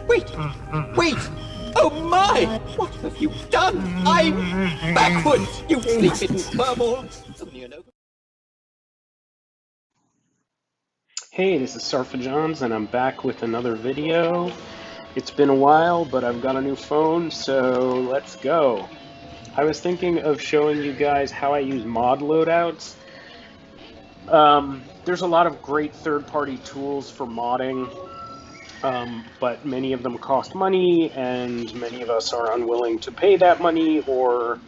Wait! Wait! Oh my! What have you done? I'm backwards! You sleeping furball! Hey, this is SWGOH, and I'm back with another video. It's been a while, but I've got a new phone, so let's go. I was thinking of showing you guys how I use mod loadouts. There's a lot of great third-party tools for modding, but many of them cost money, and many of us are unwilling to pay that money or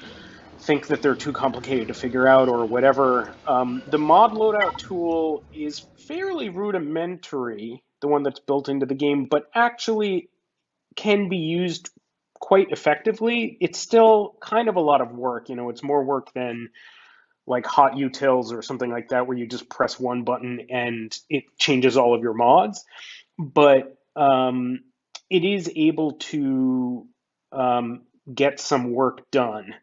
think that they're too complicated to figure out or whatever. The mod loadout tool is fairly rudimentary, the one that's built into the game, but actually can be used quite effectively. It's still kind of a lot of work. It's more work than like hot utils or something like that, where you just press one button and it changes all of your mods. But it is able to get some work done.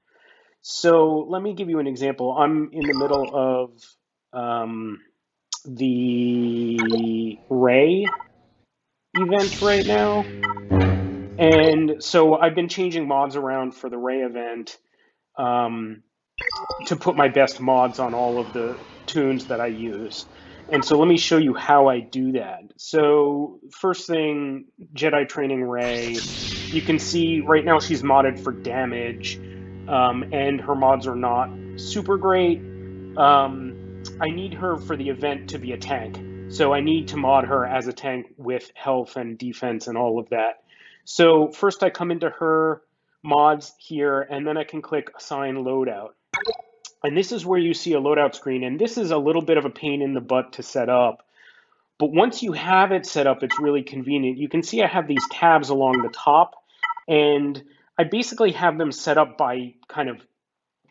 So let me give you an example. I'm in the middle of the Ray event right now. And so I've been changing mods around for the Ray event to put my best mods on all of the tunes that I use. And so let me show you how I do that. So first thing, Jedi Training Ray. You can see right now she's modded for damage, and her mods are not super great. I need her for the event to be a tank. So I need to mod her as a tank with health and defense and all of that. So first I come into her mods here, and then I can click Assign Loadout. And this is where you see a loadout screen, and this is a little bit of a pain in the butt to set up. But once you have it set up, it's really convenient. You can see I have these tabs along the top, and I basically have them set up by kind of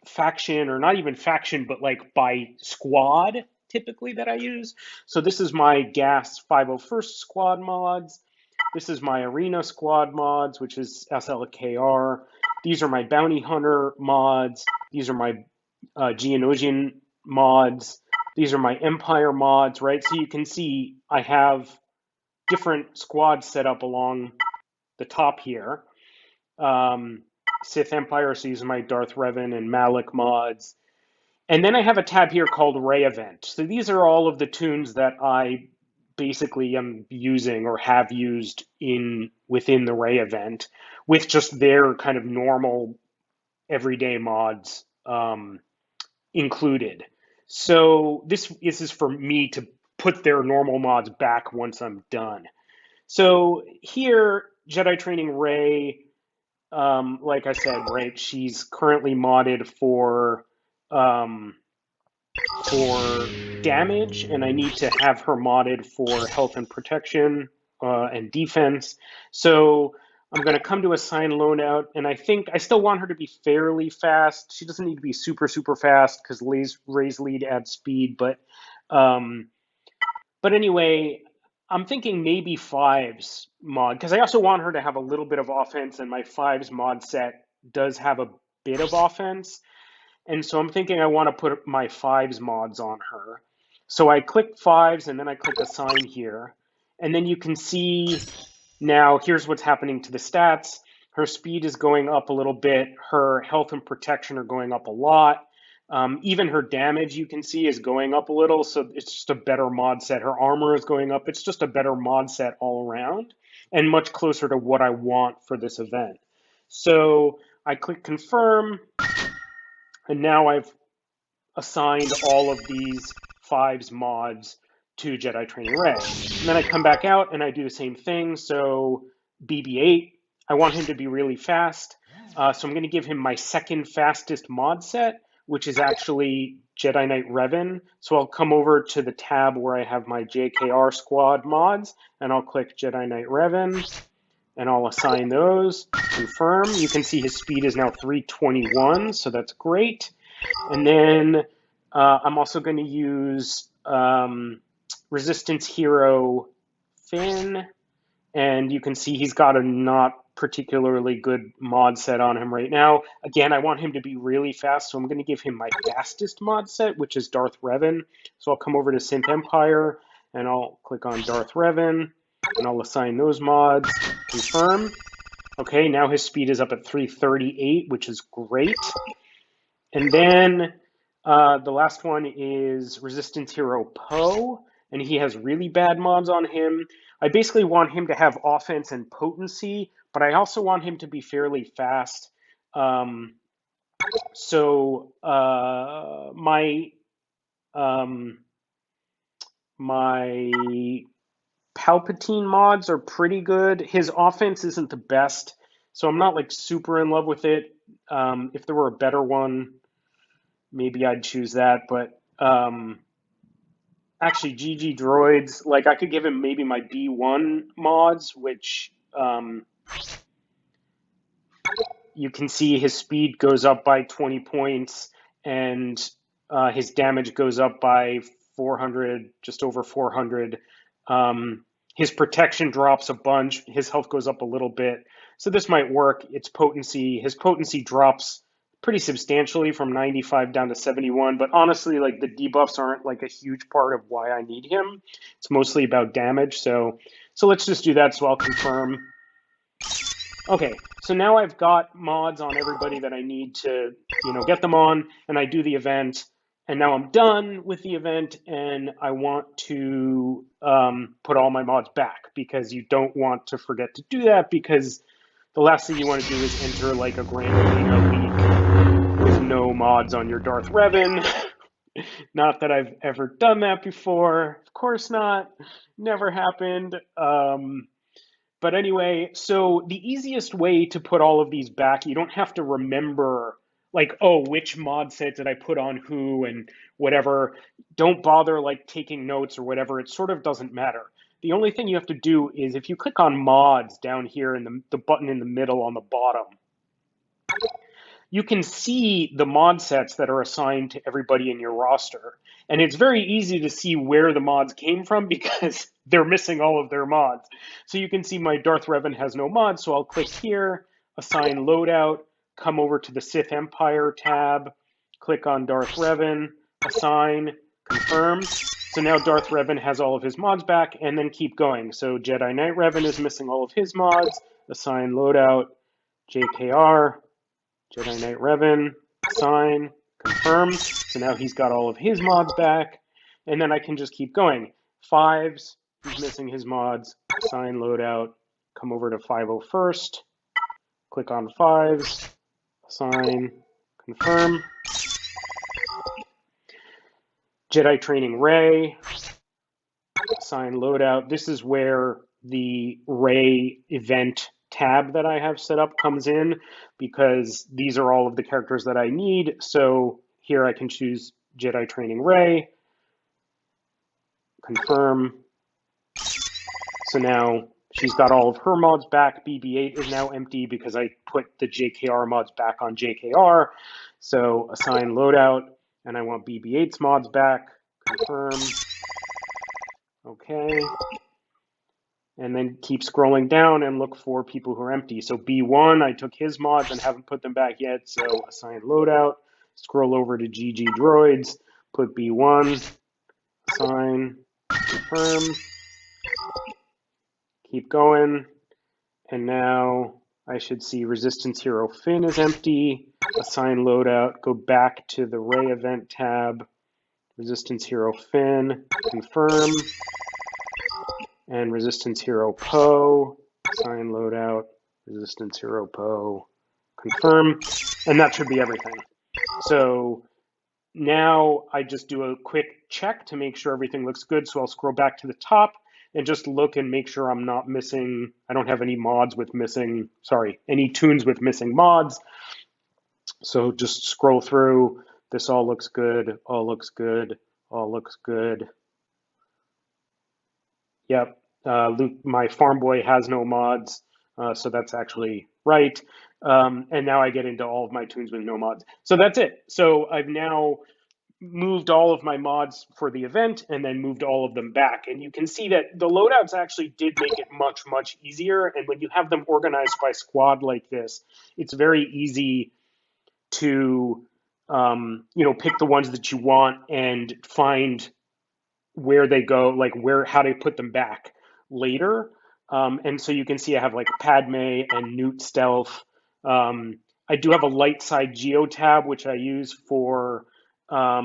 faction, or not even faction, but like by squad typically that I use. So this is my Gas 501st squad mods. This is my Arena squad mods, which is SLKR. These are my Bounty Hunter mods. These are my Geonosian mods. These are my Empire mods, right? So you can see I have different squads set up along the top here. Sith Empire, so using my Darth Revan and Malak mods. And then I have a tab here called Ray Event. So these are all of the tunes that I basically am using or have used within the Ray Event, with just their kind of normal everyday mods included. So this is for me to put their normal mods back once I'm done. So here, Jedi Training Ray, like I said, right, she's currently modded for damage, and I need to have her modded for health and protection and defense. So I'm going to come to Assign Loadout, and I think I still want her to be fairly fast. She doesn't need to be super, super fast because Ray's lead adds speed, but anyway, I'm thinking maybe Fives mod, because I also want her to have a little bit of offense, and my Fives mod set does have a bit of offense. And so I'm thinking I want to put my Fives mods on her. So I click Fives, and then I click Assign here. And then you can see now, here's what's happening to the stats. Her speed is going up a little bit. Her health and protection are going up a lot. Even her damage, you can see, is going up a little. So it's just a better mod set. Her armor is going up. It's just a better mod set all around, and much closer to what I want for this event. So I click Confirm, and now I've assigned all of these Fives mods to Jedi Training Ray. And then I come back out and I do the same thing. So BB-8, I want him to be really fast. So I'm going to give him my second fastest mod set, which is actually Jedi Knight Revan. So I'll come over to the tab where I have my JKR squad mods, and I'll click Jedi Knight Revan, and I'll assign those. Confirm. You can see his speed is now 321, so that's great. And then I'm also going to use Resistance Hero Finn, and you can see he's got a not particularly good mod set on him right now. Again, I want him to be really fast, so I'm going to give him my fastest mod set, which is Darth Revan. So I'll come over to Synth Empire, and I'll click on Darth Revan. and I'll assign those mods, confirm. Okay, now his speed is up at 338, which is great. And then the last one is Resistance Hero Poe, and he has really bad mods on him. I basically want him to have offense and potency, but I also want him to be fairly fast. My Palpatine mods are pretty good. His offense isn't the best, so I'm not like super in love with it. If there were a better one, maybe I'd choose that. But actually, GG droids, like I could give him maybe my B1 mods, which you can see his speed goes up by 20 points and his damage goes up by 400, just over 400. His protection drops a bunch. His health goes up a little bit. So this might work. His potency drops pretty substantially from 95 down to 71. But honestly, like the debuffs aren't like a huge part of why I need him. It's mostly about damage. So let's just do that. So I'll confirm. Okay, so now I've got mods on everybody that I need to, get them on, and I do the event, and now I'm done with the event, and I want to put all my mods back because you don't want to forget to do that because the last thing you want to do is enter like a Grand Arena league with no mods on your Darth Revan. Not that I've ever done that before. Of course not. Never happened. But anyway, so the easiest way to put all of these back, you don't have to remember like, oh, which mod set did I put on who and whatever. Don't bother like taking notes or whatever. It sort of doesn't matter. The only thing you have to do is if you click on mods down here in the button in the middle on the bottom, you can see the mod sets that are assigned to everybody in your roster. And it's very easy to see where the mods came from because they're missing all of their mods. So you can see my Darth Revan has no mods, so I'll click here, assign loadout, come over to the Sith Empire tab, click on Darth Revan, assign, confirm. So now Darth Revan has all of his mods back, and then keep going. So Jedi Knight Revan is missing all of his mods, assign loadout, JKR, Jedi Knight Revan, assign, confirm. So now he's got all of his mods back. And then I can just keep going. Fives, he's missing his mods, assign loadout, come over to 501st, click on fives, assign, confirm. Jedi Training Rey, assign loadout. This is where the Rey event tab that I have set up comes in because these are all of the characters that I need. So here I can choose Jedi Training Rey, confirm. So now she's got all of her mods back. BB-8 is now empty because I put the JKR mods back on JKR. So assign loadout, and I want BB-8's mods back, confirm. Okay. And then keep scrolling down and look for people who are empty. So B1, I took his mods and haven't put them back yet, so assign loadout. Scroll over to GG droids, put B1, assign, confirm. Keep going. And now I should see Resistance Hero Finn is empty. Assign loadout, go back to the Rey event tab. Resistance Hero Finn, confirm. And Resistance Hero Poe, assign loadout, Resistance Hero Poe, confirm, and that should be everything. So now I just do a quick check to make sure everything looks good. So I'll scroll back to the top and just look and make sure I'm not missing, I don't have any mods with missing, any tunes with missing mods. So just scroll through. This all looks good, all looks good, all looks good. Yep, Luke, my farm boy has no mods, so that's actually right. And now I get into all of my tunes with no mods. So that's it. So I've now moved all of my mods for the event and then moved all of them back. And you can see that the loadouts actually did make it much, much easier. And when you have them organized by squad like this, it's very easy to, pick the ones that you want and find where they go, like how to put them back. later. And so you can see I have like Padme and Newt Stealth. I do have a Lightside Geo tab, which I use for a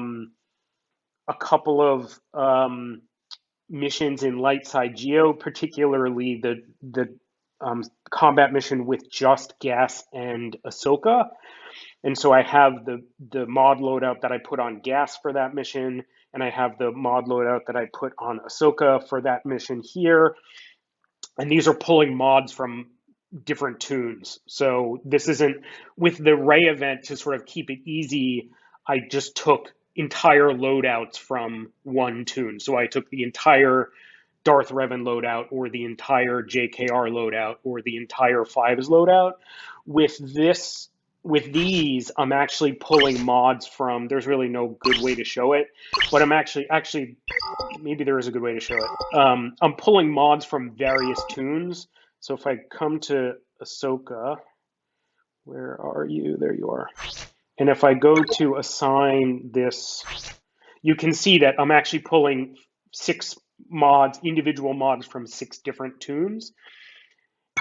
couple of missions in Lightside Geo, particularly the combat mission with just Gas and Ahsoka. And so I have the mod loadout that I put on Gas for that mission, and I have the mod loadout that I put on Ahsoka for that mission here. And these are pulling mods from different tunes. So this isn't, with the Rey event, to sort of keep it easy, I just took entire loadouts from one tune. So I took the entire Darth Revan loadout, or the entire JKR loadout, or the entire Fives loadout. With these, I'm actually pulling mods from, there's really no good way to show it, but I'm actually, maybe there is a good way to show it. I'm pulling mods from various tunes. So if I come to Ahsoka, where are you? There you are. And if I go to assign this, you can see that I'm actually pulling 6 mods, individual mods from 6 different tunes,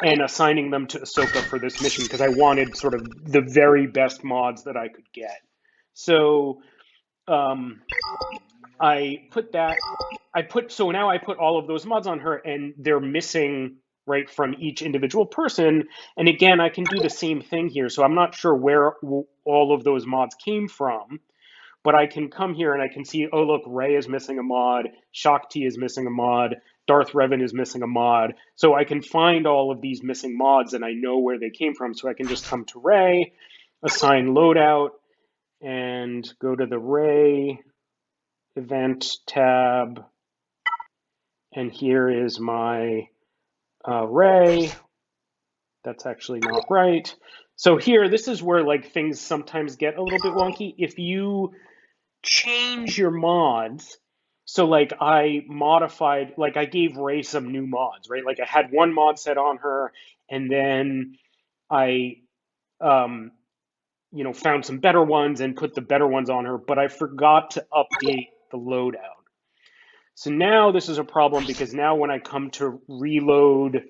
and assigning them to Ahsoka for this mission because I wanted sort of the very best mods that I could get. So I put that, so now I put all of those mods on her, and they're missing right from each individual person. And again, I can do the same thing here. So I'm not sure where all of those mods came from, but I can come here and I can see, oh, look, Rey is missing a mod, Shaak Ti is missing a mod, Darth Revan is missing a mod. So I can find all of these missing mods and I know where they came from. So I can just come to Rey, assign loadout, and go to the Rey event tab. And here is my Rey. That's actually not right. So here, this is where like things sometimes get a little bit wonky. If you change your mods, so like I modified, like I gave Rey some new mods, right? Like I had one mod set on her, and then I found some better ones and put the better ones on her, but I forgot to update the loadout. So now this is a problem because now when I come to reload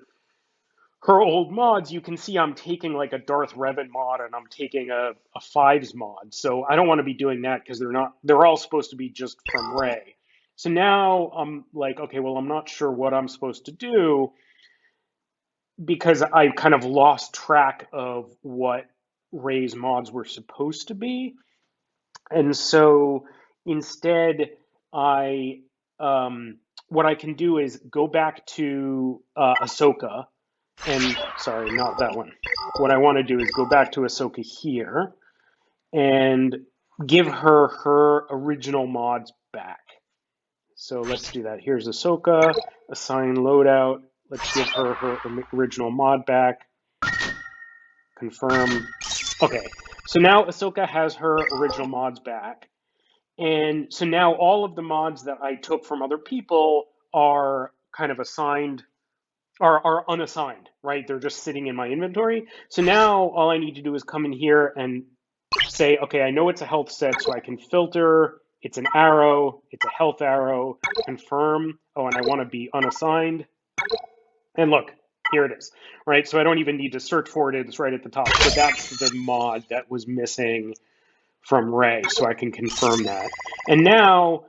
her old mods, you can see I'm taking like a Darth Revan mod and I'm taking a Fives mod. So I don't want to be doing that because they're all supposed to be just from Rey. So now I'm like, okay, well, I'm not sure what I'm supposed to do because I kind of lost track of what Rey's mods were supposed to be. And so instead, what I can do is go back to Ahsoka. And sorry, not that one. What I want to do is go back to Ahsoka here and give her her original mods back. So let's do that. Here's Ahsoka, assign loadout. Let's give her her original mod back. Confirm. Okay, so now Ahsoka has her original mods back. And so now all of the mods that I took from other people are kind of assigned, are unassigned, right? They're just sitting in my inventory. So now all I need to do is come in here and say, okay, I know it's a health set, so I can filter. It's an arrow. It's a health arrow. Confirm. Oh, and I want to be unassigned. And look, here it is, right? So I don't even need to search for it. It's right at the top. So that's the mod that was missing from Rey, so I can confirm that. And now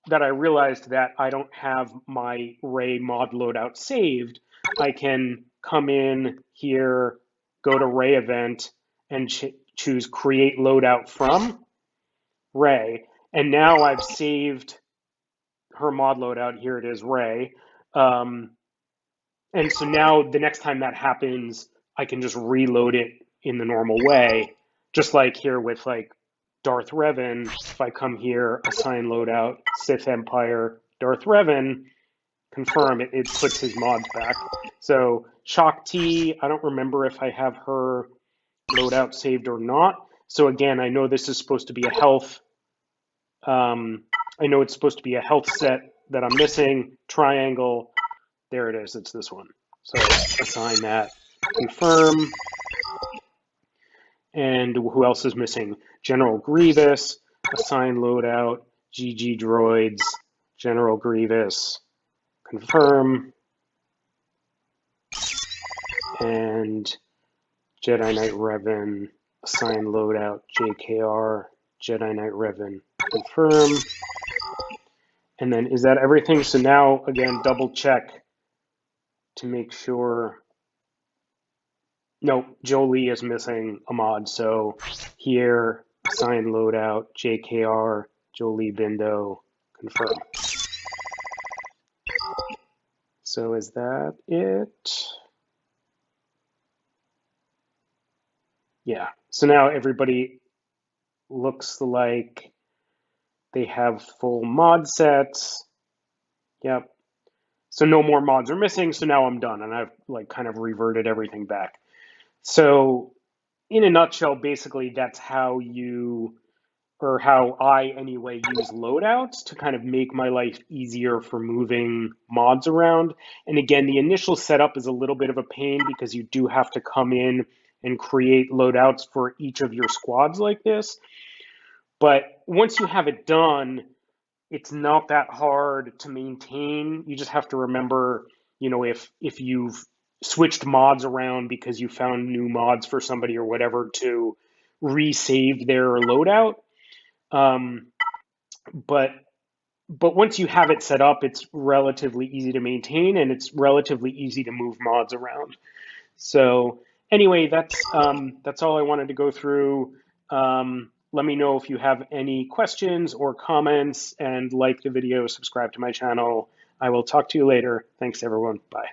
that I realized that I don't have my Rey mod loadout saved, I can come in here, go to Rey event, and choose create loadout from Rey. And now I've saved her mod loadout. Here it is, Rey. And so now the next time that happens, I can just reload it in the normal way, just like here with like Darth Revan. If I come here, assign loadout, Sith Empire, Darth Revan, confirm, it puts his mods back. So Shaak Ti, I don't remember if I have her loadout saved or not. So again, I know this is supposed to be a health. I know it's supposed to be a health set that I'm missing. Triangle. There it is. It's this one. So assign that. Confirm. And who else is missing? General Grievous. Assign loadout. GG droids. General Grievous. Confirm. and Jedi Knight Revan, assign loadout, JKR, Jedi Knight Revan, confirm. And then is that everything? So now, again, double check to make sure. No, Jolie is missing a mod. So here, assign loadout, JKR, Jolie Bindo, confirm. So is that it? Yeah. So now everybody looks like they have full mod sets. Yep. So no more mods are missing. So now I'm done, and I've like kind of reverted everything back. So in a nutshell, basically that's how you, or how I anyway, use loadouts to kind of make my life easier for moving mods around. And again, the initial setup is a little bit of a pain because you do have to come in and create loadouts for each of your squads like this. But once you have it done, it's not that hard to maintain. You just have to remember, if you've switched mods around because you found new mods for somebody or whatever, to resave their loadout. Um, but once you have it set up, it's relatively easy to maintain, and it's relatively easy to move mods around. So anyway, that's all I wanted to go through. Let me know if you have any questions or comments, and like the video, subscribe to my channel. I will talk to you later. Thanks, everyone. Bye.